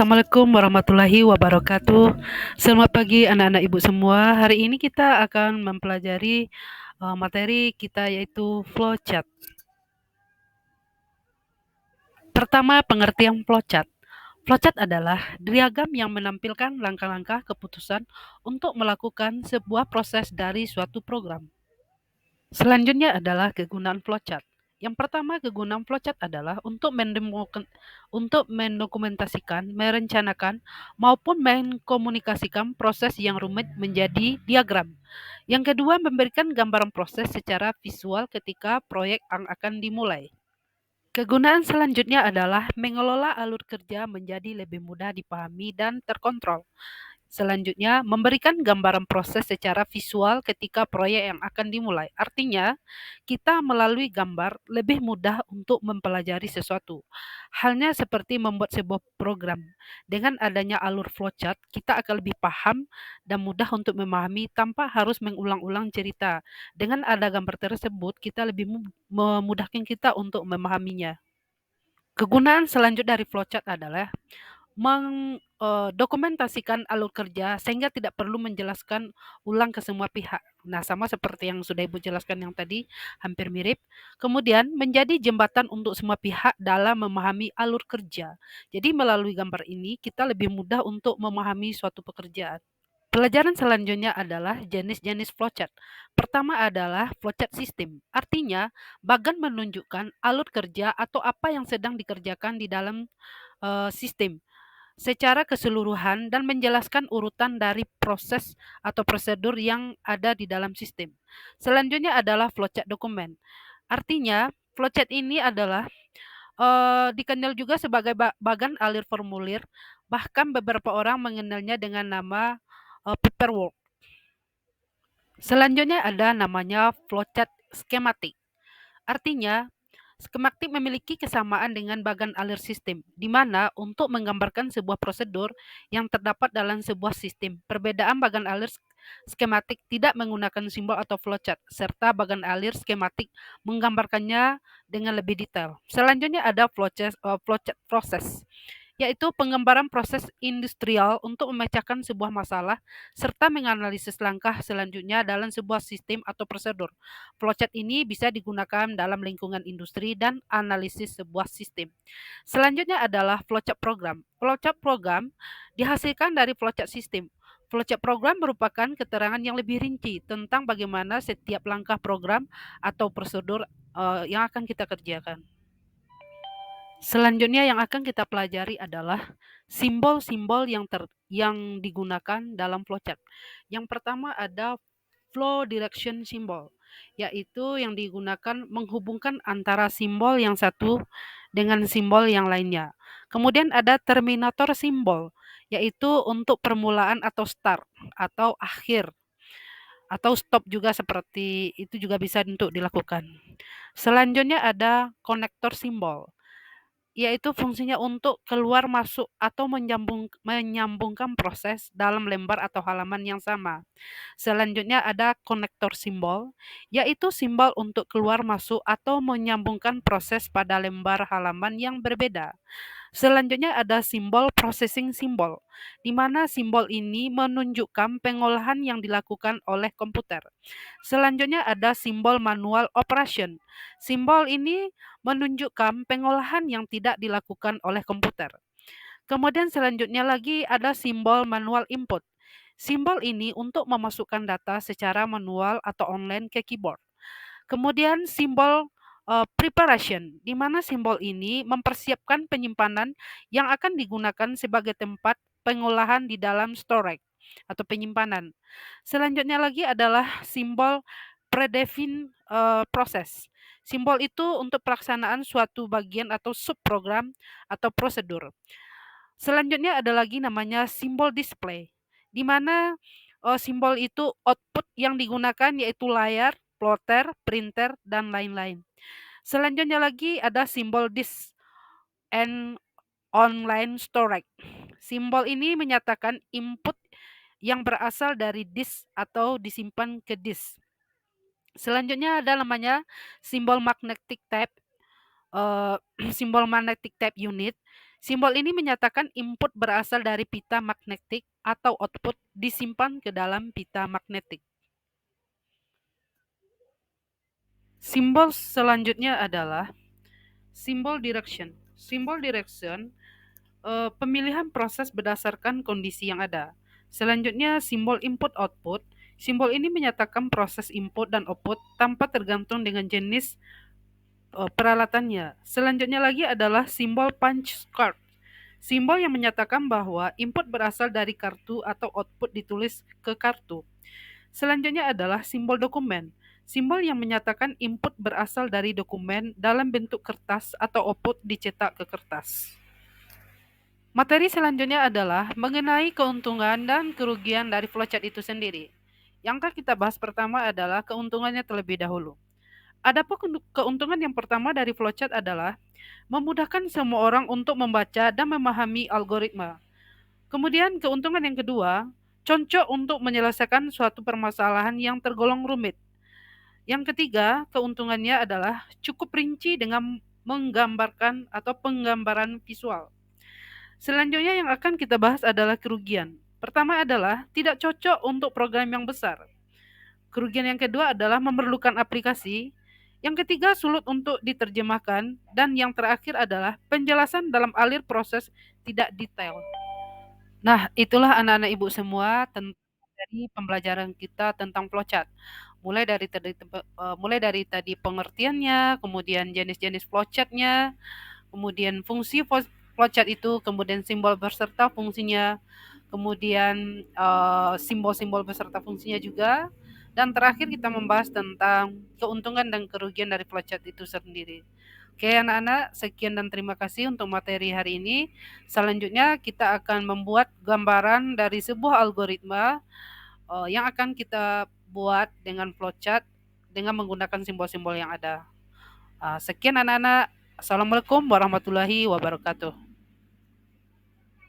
Assalamualaikum warahmatullahi wabarakatuh. Selamat pagi anak-anak ibu semua. Hari ini kita akan mempelajari materi kita yaitu flowchart. Pertama, pengertian flowchart. Flowchart adalah diagram yang menampilkan langkah-langkah keputusan untuk melakukan sebuah proses dari suatu program. Selanjutnya adalah kegunaan flowchart. Yang pertama, kegunaan flowchart adalah untuk mendokumentasikan, merencanakan, maupun mengkomunikasikan proses yang rumit menjadi diagram. Yang kedua, memberikan gambaran proses secara visual ketika proyek akan dimulai. Kegunaan selanjutnya adalah mengelola alur kerja menjadi lebih mudah dipahami dan terkontrol. Selanjutnya, memberikan gambaran proses secara visual ketika proyek yang akan dimulai. Artinya, kita melalui gambar lebih mudah untuk mempelajari sesuatu. Halnya seperti membuat sebuah program. Dengan adanya alur flowchart, kita akan lebih paham dan mudah untuk memahami tanpa harus mengulang-ulang cerita. Dengan ada gambar tersebut, kita lebih memudahkan kita untuk memahaminya. Kegunaan selanjutnya dari flowchart adalah mendokumentasikan alur kerja sehingga tidak perlu menjelaskan ulang ke semua pihak. Nah, sama seperti yang sudah Ibu jelaskan yang tadi, hampir mirip. Kemudian menjadi jembatan untuk semua pihak dalam memahami alur kerja. Jadi melalui gambar ini kita lebih mudah untuk memahami suatu pekerjaan. Pelajaran selanjutnya adalah jenis-jenis flowchart. Pertama adalah flowchart sistem. Artinya, bagan menunjukkan alur kerja atau apa yang sedang dikerjakan di dalam sistem secara keseluruhan dan menjelaskan urutan dari proses atau prosedur yang ada di dalam sistem. Selanjutnya adalah flowchart dokumen. Artinya, flowchart ini adalah dikenal juga sebagai bagan alir formulir, bahkan beberapa orang mengenalnya dengan nama paperwork. Selanjutnya ada namanya flowchart skematik. Artinya, skematik memiliki kesamaan dengan bagan alir sistem, di mana untuk menggambarkan sebuah prosedur yang terdapat dalam sebuah sistem. Perbedaan bagan alir skematik tidak menggunakan simbol atau flowchart, serta bagan alir skematik menggambarkannya dengan lebih detail. Selanjutnya ada flowchart proses, yaitu pengembaraan proses industrial untuk memecahkan sebuah masalah serta menganalisis langkah selanjutnya dalam sebuah sistem atau prosedur. Flowchart ini bisa digunakan dalam lingkungan industri dan analisis sebuah sistem. Selanjutnya adalah flowchart program. Flowchart program dihasilkan dari flowchart sistem. Flowchart program merupakan keterangan yang lebih rinci tentang bagaimana setiap langkah program atau prosedur yang akan kita kerjakan. Selanjutnya yang akan kita pelajari adalah simbol-simbol yang digunakan dalam flowchart. Yang pertama ada flow direction symbol, yaitu yang digunakan menghubungkan antara simbol yang satu dengan simbol yang lainnya. Kemudian ada terminator simbol, yaitu untuk permulaan atau start atau akhir atau stop juga seperti itu juga bisa untuk dilakukan. Selanjutnya ada konektor simbol, yaitu fungsinya untuk keluar masuk atau menyambungkan proses dalam lembar atau halaman yang sama. Selanjutnya ada konektor simbol, yaitu simbol untuk keluar masuk atau menyambungkan proses pada lembar halaman yang berbeda. Selanjutnya ada simbol processing simbol, di mana simbol ini menunjukkan pengolahan yang dilakukan oleh komputer. Selanjutnya ada simbol manual operation. Simbol ini menunjukkan pengolahan yang tidak dilakukan oleh komputer. Kemudian selanjutnya lagi ada simbol manual input. Simbol ini untuk memasukkan data secara manual atau online ke keyboard. Kemudian simbol preparation, di mana simbol ini mempersiapkan penyimpanan yang akan digunakan sebagai tempat pengolahan di dalam storage atau penyimpanan. Selanjutnya lagi adalah simbol predefined proses. Simbol itu untuk pelaksanaan suatu bagian atau subprogram atau prosedur. Selanjutnya ada lagi namanya simbol display, di mana simbol itu output yang digunakan yaitu layar, plotter, printer, dan lain-lain. Selanjutnya lagi ada simbol disk and online storage. Simbol ini menyatakan input yang berasal dari disk atau disimpan ke disk. Selanjutnya ada namanya simbol magnetic tape, simbol magnetic tape unit. Simbol ini menyatakan input berasal dari pita magnetik atau output disimpan ke dalam pita magnetik. Simbol selanjutnya adalah simbol direction. Simbol direction pemilihan proses berdasarkan kondisi yang ada. Selanjutnya simbol input output. Simbol ini menyatakan proses input dan output tanpa tergantung dengan jenis peralatannya. Selanjutnya lagi adalah simbol punch card. Simbol yang menyatakan bahwa input berasal dari kartu atau output ditulis ke kartu. Selanjutnya adalah simbol dokumen. Simbol yang menyatakan input berasal dari dokumen dalam bentuk kertas atau output dicetak ke kertas. Materi selanjutnya adalah mengenai keuntungan dan kerugian dari flowchart itu sendiri. Yang akan kita bahas pertama adalah keuntungannya terlebih dahulu. Adapun keuntungan yang pertama dari flowchart adalah memudahkan semua orang untuk membaca dan memahami algoritma. Kemudian keuntungan yang kedua, cocok untuk menyelesaikan suatu permasalahan yang tergolong rumit. Yang ketiga, keuntungannya adalah cukup rinci dengan menggambarkan atau penggambaran visual. Selanjutnya yang akan kita bahas adalah kerugian. Pertama adalah tidak cocok untuk program yang besar. Kerugian yang kedua adalah memerlukan aplikasi. Yang ketiga sulit untuk diterjemahkan. Dan yang terakhir adalah penjelasan dalam alir proses tidak detail. Nah, itulah anak-anak ibu semua tentang dari pembelajaran kita tentang flowchart. Mulai dari tadi pengertiannya, kemudian jenis-jenis flowchartnya, kemudian fungsi flowchart itu, kemudian simbol beserta fungsinya, kemudian simbol-simbol beserta fungsinya juga, dan terakhir kita membahas tentang keuntungan dan kerugian dari flowchart itu sendiri. Oke anak-anak, sekian dan terima kasih untuk materi hari ini. Selanjutnya kita akan membuat gambaran dari sebuah algoritma yang akan kita buat dengan flowchart dengan menggunakan simbol-simbol yang ada. Sekian anak-anak. Assalamualaikum warahmatullahi wabarakatuh.